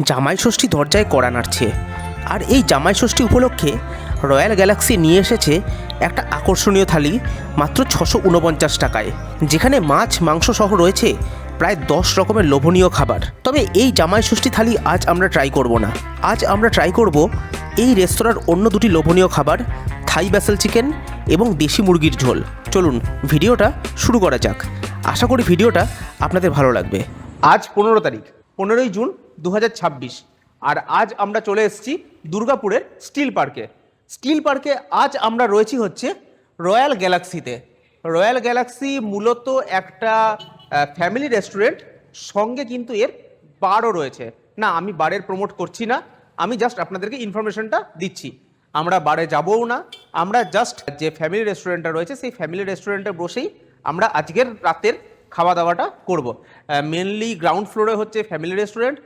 জামাই ষষ্ঠী দরজায় কড়া নাড়ছে। আর এই জামাই ষষ্ঠী উপলক্ষে রয়্যাল গ্যালাক্সি নিয়ে এসেছে একটা আকর্ষণীয় থালি মাত্র 649 টাকায়, যেখানে মাছ মাংস সহ রয়েছে প্রায় 10 রকমের লোভনীয় খাবার। তবে এই জামাই ষষ্ঠী থালি আজ আমরা ট্রাই করব না। আজ আমরা ট্রাই করব এই রেস্তোরাঁর অন্য দুটি লোভনীয় খাবার, থাই ব্যাসেল চিকেন এবং দেশি মুরগির ঝোল। চলুন ভিডিওটা শুরু করা যাক। আশা করি ভিডিওটা আপনাদের ভালো লাগবে। আজ 15 তারিখ, 15ই জুন 2026, আর আজ আমরা চলে এসেছি দুর্গাপুরের স্টিল পার্কে। স্টিল পার্কে আজ আমরা রয়েছি হচ্ছে রয়্যাল গ্যালাক্সিতে। রয়্যাল গ্যালাক্সি মূলত একটা ফ্যামিলি রেস্টুরেন্ট, সঙ্গে কিন্তু এর বারও রয়েছে। না, আমি বারের প্রমোট করছি না, আমি জাস্ট আপনাদেরকে ইনফরমেশনটা দিচ্ছি। আমরা বারে যাবও না, আমরা জাস্ট যে ফ্যামিলি রেস্টুরেন্টটা রয়েছে সেই ফ্যামিলি রেস্টুরেন্টে বসেই আমরা আজকের রাতের খাওয়া দাওয়াটা করব। মেনলি গ্রাউন্ড ফ্লোরে হচ্ছে ফ্যামিলি রেস্টুরেন্ট,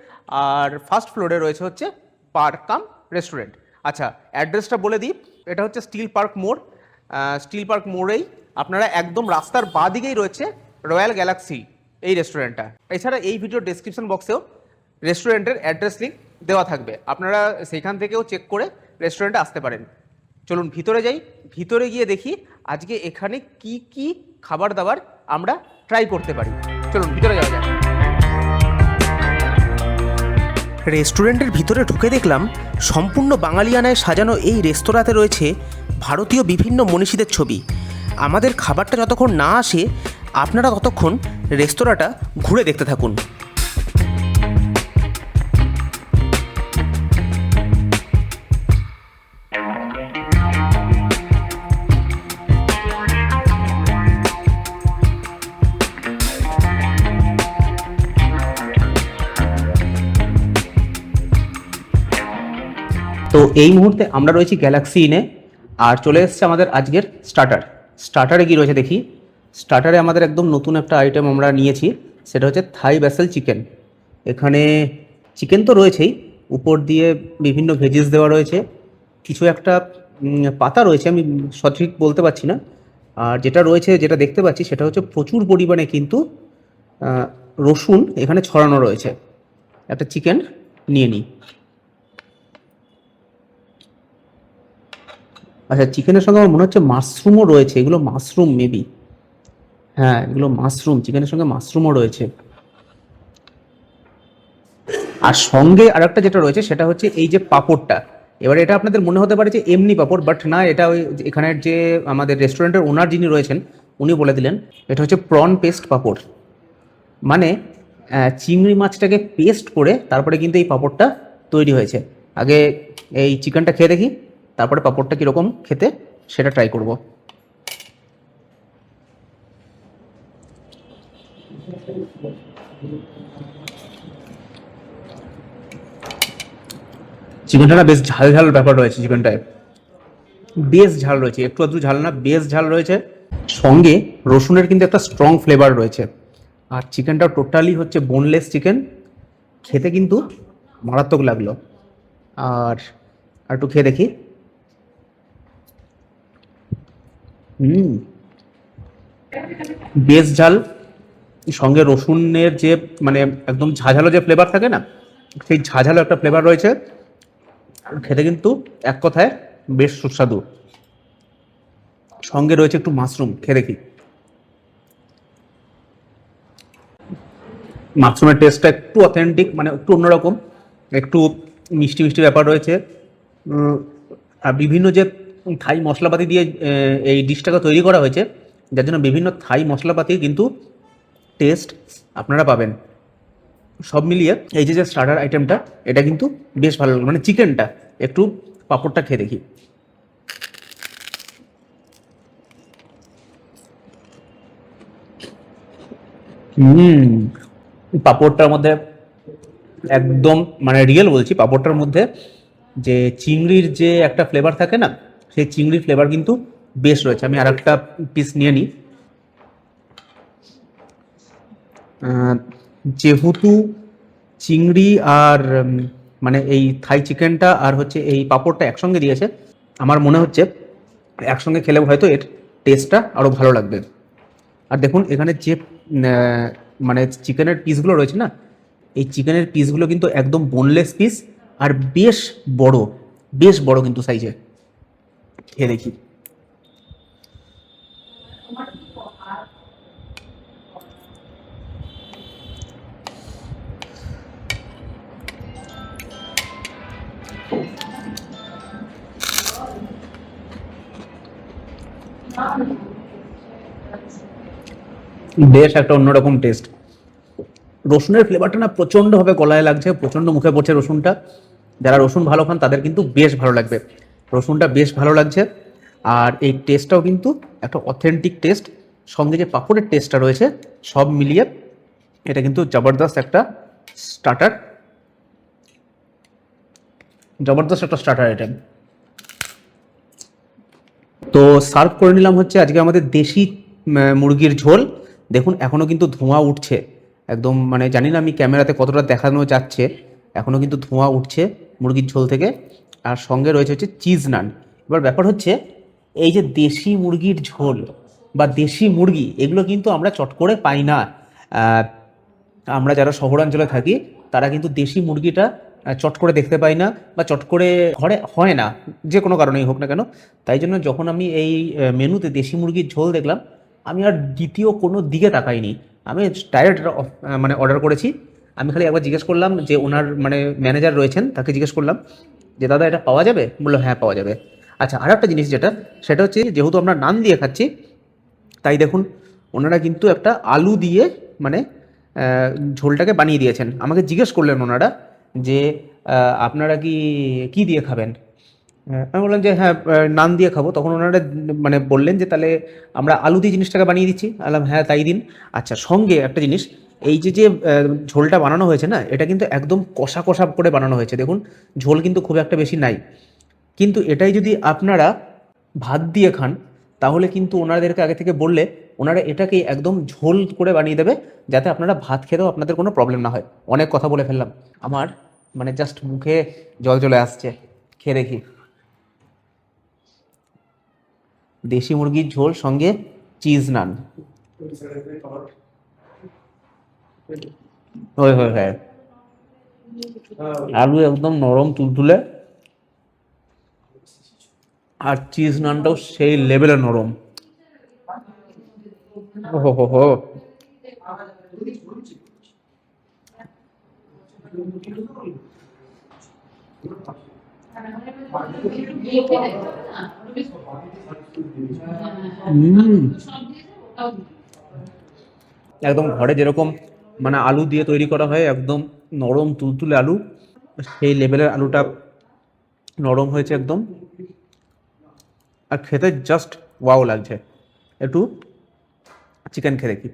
আর ফার্স্ট ফ্লোরে রয়েছে হচ্ছে বার কাম রেস্টুরেন্ট। আচ্ছা, অ্যাড্রেসটা বলে দিই, এটা হচ্ছে স্টিল পার্ক মোড়। স্টিল পার্ক মোড়েই আপনারা একদম রাস্তার বাঁ দিকেই রয়েছে রয়্যাল গ্যালাক্সি এই রেস্টুরেন্টটা। এছাড়া এই ভিডিওর ডেসক্রিপশন বক্সেও রেস্টুরেন্টের অ্যাড্রেস লিঙ্ক দেওয়া থাকবে, আপনারা সেখান থেকেও চেক করে রেস্টুরেন্টে আসতে পারেন। চলুন ভিতরে যাই, ভিতরে গিয়ে দেখি আজকে এখানে কি কি খাবার দাবার আমরা ট্রাই করতে পারি। চলুন ভিতরে যাওয়া যাক। রেস্টুরেন্টের ভিতরে ঢুকে দেখলাম সম্পূর্ণ বাঙালিয়ানায় সাজানো এই রেস্তোরাঁতে রয়েছে ভারতীয় বিভিন্ন মনীষীদের ছবি। আমাদের খাবারটা যতক্ষণ না আসে আপনারা ততক্ষণ রেস্তোরাঁটা ঘুরে দেখতে থাকুন। তো এই মুহূর্তে আমরা রয়েছি গ্যালাক্সি ইনে, আর চলে এসছে আমাদের আজকের স্টার্টারে কি রয়েছে দেখি। স্টার্টারে আমাদের একদম নতুন একটা আইটেম আমরা নিয়েছি, সেটা হচ্ছে থাই ব্যাসেল চিকেন। এখানে চিকেন তো রয়েছেই, উপর দিয়ে বিভিন্ন ভেজিস দেওয়া রয়েছে, কিছু একটা পাতা রয়েছে, আমি সঠিক বলতে পারছি না। আর যেটা রয়েছে, যেটা দেখতে পাচ্ছি, সেটা হচ্ছে প্রচুর পরিমাণে কিন্তু রসুন এখানে ছড়ানো রয়েছে। একটা চিকেন নিয়ে নিই। আচ্ছা, চিকেনের সঙ্গে আমার মনে হচ্ছে মাশরুমও রয়েছে, এগুলো মাশরুম মেবি, হ্যাঁ এগুলো মাশরুম, চিকেনের সঙ্গে মাশরুমও রয়েছে। আর সঙ্গে আর একটা যেটা রয়েছে সেটা হচ্ছে এই যে পাঁপড়টা। এবারে এটা আপনাদের মনে হতে পারে যে এমনি পাঁপড়, বাট না, এটা ওই এখানের যে আমাদের রেস্টুরেন্টের ওনার যিনি রয়েছেন উনি বলে দিলেন এটা হচ্ছে প্রন পেস্ট পাঁপড়। মানে চিংড়ি মাছটাকে পেস্ট করে তারপরে কিন্তু এই পাঁপড়টা তৈরি হয়েছে। আগে এই চিকেনটা খেয়ে দেখি, তারপরে পাঁপড়টা কীরকম খেতে সেটা ট্রাই করব। চিকেনটা না বেশ ঝাল ঝাল ব্যাপার রয়েছে, চিকেনটায় বেশ ঝাল রয়েছে, একটু আধটু ঝাল না, বেশ ঝাল রয়েছে। সঙ্গে রসুনের কিন্তু একটা স্ট্রং ফ্লেভার রয়েছে। আর চিকেনটা টোটালি হচ্ছে বোনলেস চিকেন, খেতে কিন্তু মারাত্মক লাগলো। আর একটু খেয়ে দেখি। বেশ ঝাল, সঙ্গে রসুনের যে মানে একদম ঝাঝালো যে ফ্লেভার থাকে না, সেই ঝাঝালো একটা ফ্লেভার রয়েছে। খেতে কিন্তু এক কথায় বেশ সুস্বাদু। সঙ্গে রয়েছে একটু মাশরুম, খেয়ে দেখি। মাশরুমের টেস্টটা একটু অথেন্টিক, মানে একটু অন্যরকম, একটু মিষ্টি মিষ্টি ব্যাপার রয়েছে। আর বিভিন্ন যে থাই মশলাপাতি দিয়ে এই ডিশটাকে তৈরি করা হয়েছে, যার জন্য বিভিন্ন থাই মশলাপাতি কিন্তু টেস্ট আপনারা পাবেন। সব মিলিয়ে এই যে স্টার্টার আইটেমটা, এটা কিন্তু বেশ ভালো লাগলো। মানে চিকেনটা, একটু পাঁপড়টা খেয়ে দেখি। পাঁপড়টার মধ্যে একদম মানে রিয়েল বলছি, পাঁপড়টার মধ্যে যে চিংড়ির যে একটা ফ্লেভার থাকে না, সেই চিংড়ির ফ্লেভার কিন্তু বেশ রয়েছে। আমি আর একটা পিস নিয়ে নিই। যেহেতু চিংড়ি আর মানে এই থাই চিকেনটা আর হচ্ছে এই পাঁপড়টা একসঙ্গে দিয়েছে, আমার মনে হচ্ছে একসঙ্গে খেলে হয়তো এর টেস্টটা আরও ভালো লাগবে। আর দেখুন এখানে যে মানে চিকেনের পিসগুলো রয়েছে না, এই চিকেনের পিসগুলো কিন্তু একদম বোনলেস পিস আর বেশ বড়, বেশ বড় কিন্তু সাইজে। খেয়ে দেখি। বেশ একটা অন্যরকম টেস্ট। রসুনের ফ্লেভারটা না প্রচণ্ডভাবে গলায় লাগছে, প্রচণ্ড মুখে পড়ছে রসুনটা। যারা রসুন ভালো খান তাদের কিন্তু বেশ ভালো লাগবে, রসুনটা বেশ ভালো লাগছে। আর এই টেস্টটাও কিন্তু একটা অথেন্টিক টেস্ট, সঙ্গে যে পাঁপড়ের টেস্টটা রয়েছে সব মিলিয়ে এটা কিন্তু জবরদস্ত একটা স্টার্টার, জবরদস্ত একটা স্টার্টার আইটেম। তো সার্ভ করে নিলাম হচ্ছে আজকে আমাদের দেশি মুরগির ঝোল। দেখুন এখনও কিন্তু ধোঁয়া উঠছে একদম, মানে জানি না আমি ক্যামেরাতে কতটা দেখানো যাচ্ছে, এখনও কিন্তু ধোঁয়া উঠছে মুরগির ঝোল থেকে। আর সঙ্গে রয়েছে হচ্ছে চিজ নান। এবার ব্যাপার হচ্ছে এই যে দেশি মুরগির ঝোল বা দেশি মুরগি, এগুলো কিন্তু আমরা চট করে পাই না। আমরা যারা শহরাঞ্চলে থাকি তারা কিন্তু দেশি মুরগিটা চট করে দেখতে পাই না, বা চট করে ঘরে হয় না, যে কোনো কারণেই হোক না কেন। তাই জন্য যখন আমি এই মেনুতে দেশি মুরগির ঝোল দেখলাম, আমি আর দ্বিতীয় কোনো দিকে তাকাইনি, আমি ডাইরেক্ট মানে অর্ডার করেছি। আমি খালি একবার জিজ্ঞেস করলাম যে ওনার মানে ম্যানেজার রয়েছেন, তাকে জিজ্ঞেস করলাম যে দাদা এটা পাওয়া যাবে, বললো হ্যাঁ পাওয়া যাবে। আচ্ছা, আর একটা জিনিস যেটা, সেটা হচ্ছে যেহেতু আমরা নান দিয়ে খাচ্ছি, তাই দেখুন ওনারা কিন্তু একটা আলু দিয়ে মানে ঝোলটাকে বানিয়ে দিয়েছেন। আমাকে জিজ্ঞেস করলেন ওনারা যে আপনারা কি কি দিয়ে খাবেন। আমি বললাম যে হ্যাঁ নান দিয়ে খাবো। তখন ওনারা মানে বললেন যে তাহলে আমরা আলু দিয়ে জিনিসটাকে বানিয়ে দিচ্ছি। বললাম হ্যাঁ তাই দিন। আচ্ছা, সঙ্গে একটা জিনিস, এই যে যে ঝোলটা বানানো হয়েছে না, এটা কিন্তু একদম কষা কষা করে বানানো হয়েছে। দেখুন ঝোল কিন্তু খুব একটা বেশি নাই, কিন্তু এটাই যদি আপনারা ভাত দিয়ে খান তাহলে কিন্তু ওনাদেরকে আগে থেকে বললে ওনারা এটাকে একদম ঝোল করে বানিয়ে দেবে, যাতে আপনারা ভাত খেতেও আপনাদের কোনো প্রবলেম না হয়। অনেক কথা বলে ফেললাম, আমার মানে জাস্ট মুখে জল চলে আসছে। খেয়ে দেখি। দেশি মুরগির ঝোল সঙ্গে চিজ নান, হয় হয় হ্যাঁ, আলু একদম নরম তুলতুলে, আর চিজ নানটাও সেই লেভেলে নরম। হো হো হো। একদম ঘরে যেরকম মানে আলু দিয়ে তৈরি করা হয়, একদম নরম তুলতুলে আলু, সেই লেভেলের আলুটা নরম হয়েছে একদম, আর খেতে জাস্ট ওয়াও লাগছে। একটু চিকেন খেয়ে দেখি।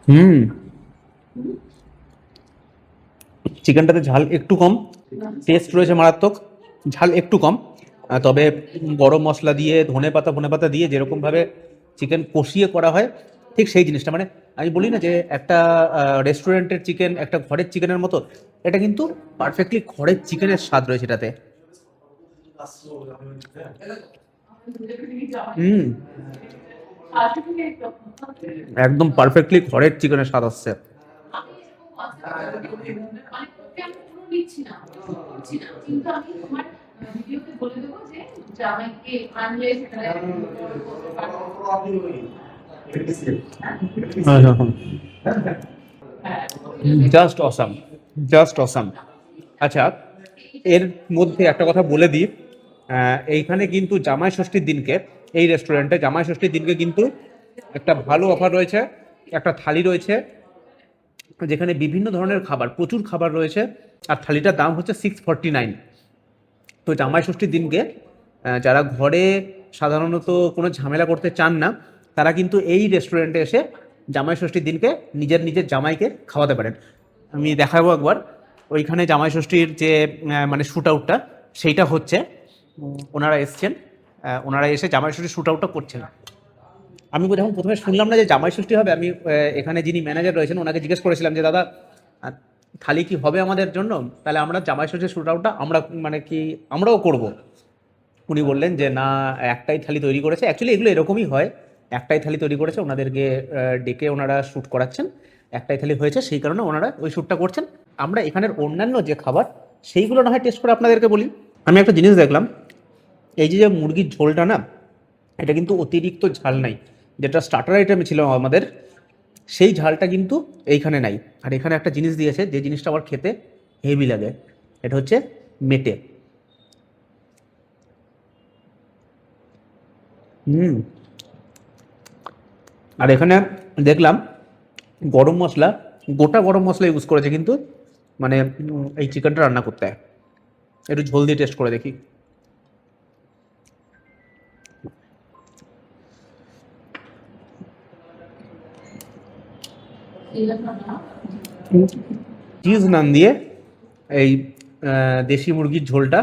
হুম, চিকেনটাতে ঝাল একটু কম, টেস্ট রয়েছে মারাত্মক, ঝাল একটু কম। তবে গরম মশলা দিয়ে ধনে পাতা দিয়ে যেরকমভাবে চিকেন কষিয়ে করা হয়, ঠিক সেই জিনিসটা, মানে আমি বলি না যে একটা রেস্টুরেন্টের চিকেন একটা ঘরের চিকেনের মতো, এটা কিন্তু পারফেক্টলি ঘরের চিকেনের স্বাদ রয়েছে এটাতে। হুম, একদম পারফেক্টলি ঘরের চিকেনের স্বাদ আসছে। Just awesome, just awesome. আচ্ছা, এর মধ্যে একটা কথা বলে দিই, এইখানে কিন্তু জামাই ষষ্ঠীর দিনকে, এই রেস্টুরেন্টে জামাই ষষ্ঠীর দিনকে কিন্তু একটা ভালো অফার রয়েছে, একটা থালি রয়েছে যেখানে বিভিন্ন ধরনের খাবার, প্রচুর খাবার রয়েছে, আর থালিটার দাম হচ্ছে 649। তো জামাই ষষ্ঠীর দিনকে যারা ঘরে সাধারণত কোনো ঝামেলা করতে চান না, তারা কিন্তু এই রেস্টুরেন্টে এসে জামাই ষষ্ঠীর দিনকে নিজের নিজের জামাইকে খাওয়াতে পারেন। আমি দেখাবো একবার, ওইখানে জামাই ষষ্ঠীর যে মানে শ্যুট আউটটা সেইটা হচ্ছে, ওনারা এসছেন, ওনারা এসে জামাই ষষ্ঠীর শ্যুট আউটটা করছেন। আমি যখন প্রথমে শুনলাম না যে জামাই ষষ্ঠী হবে, আমি এখানে যিনি ম্যানেজার রয়েছেন ওনাকে জিজ্ঞেস করেছিলাম যে দাদা থালি কি হবে আমাদের জন্য, তাহলে আমরা জামাই ষষ্ঠীর শ্যুট আউটটা আমরা মানে কি আমরাও করব। উনি বললেন যে না, একটাই থালি তৈরি করেছে। অ্যাকচুয়ালি এগুলো এরকমই হয়, একটাই থালি তৈরি করেছে, ওনাদেরকে ডেকে ওনারা শ্যুট করাচ্ছেন, একটাই থালি হয়েছে সেই কারণে ওনারা ওই শ্যুটটা করছেন। আমরা এখানের অন্যান্য যে খাবার সেইগুলো না হয় টেস্ট করে আপনাদেরকে বলি। আমি একটা জিনিস দেখলাম, এই যে মুরগির ঝোলটা না, এটা কিন্তু অতিরিক্ত ঝাল নাই, যেটা স্টার্টার আইটেমে ছিল আমাদের সেই ঝালটা কিন্তু এইখানে নাই। আর এখানে একটা জিনিস দিয়েছে যে জিনিসটা আমার খেতে হেভি লাগে, এটা হচ্ছে মেটে। হুম। আর এখানে দেখলাম গরম মশলা, গোটা গরম মশলা ইউজ করেছে কিন্তু, মানে এই চিকেনটা রান্না করতে হয়। একটু ঝোল দিয়ে টেস্ট করে দেখি। চিজ নান দিয়ে এই দেশি মুরগির ঝোলটা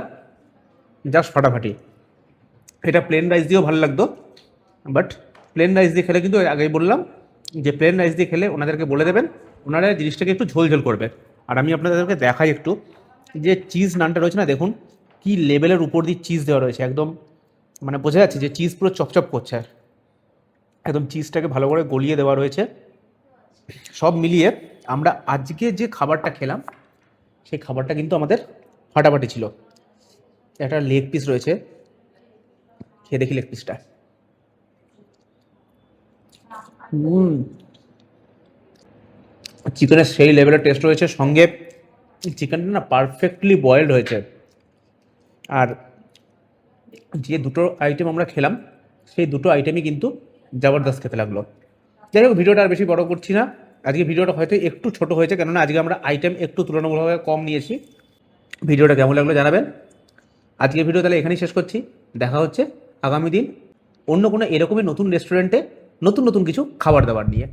জাস্ট ফাটাফাটি। এটা প্লেন রাইস দিয়েও ভালো লাগতো, বাট প্লেন রাইস দিয়ে খেলে কিন্তু আগেই বললাম যে প্লেন রাইস দিয়ে খেলে ওনাদেরকে বলে দেবেন, ওনারা জিনিসটাকে একটু ঝোল ঝোল করবে। আর আমি আপনাদেরকে দেখাই একটু যে চিজ নানটা রয়েছে না, দেখুন কি লেভেলের উপর দিয়ে চিজ দেওয়া রয়েছে, একদম মানে বোঝা যাচ্ছে যে চিজ পুরো চপচপ করছে, একদম চিজটাকে ভালো করে গলিয়ে দেওয়া রয়েছে। সব মিলিয়ে আমরা আজকে যে খাবারটা খেলাম সেই খাবারটা কিন্তু আমাদের ফাটাফাটি ছিল। একটা লেগ পিস রয়েছে, খেয়ে দেখি লেগ পিসটা। চিকেনের সেই লেভেলের টেস্ট রয়েছে, সঙ্গে চিকেনটা না পারফেক্টলি বয়েলড হয়েছে। আর যে দুটো আইটেম আমরা খেলাম সেই দুটো আইটেমই কিন্তু জবরদস্ত খেতে লাগলো। যাই হোক, ভিডিওটা আর বেশি বড় করছি না, আজকে ভিডিওটা হয়তো একটু ছোট হয়েছে, কেননা আজকে আমরা আইটেম একটু তুলনামূলকভাবে কম নিয়েছি। ভিডিওটা কেমন লাগলো জানাবেন। আজকের ভিডিও তাহলে এখানেই শেষ করছি, দেখা হচ্ছে আগামী দিন অন্য কোনো এরকমই নতুন রেস্টুরেন্টে নতুন নতুন কিছু খাবার দাবার নিয়ে।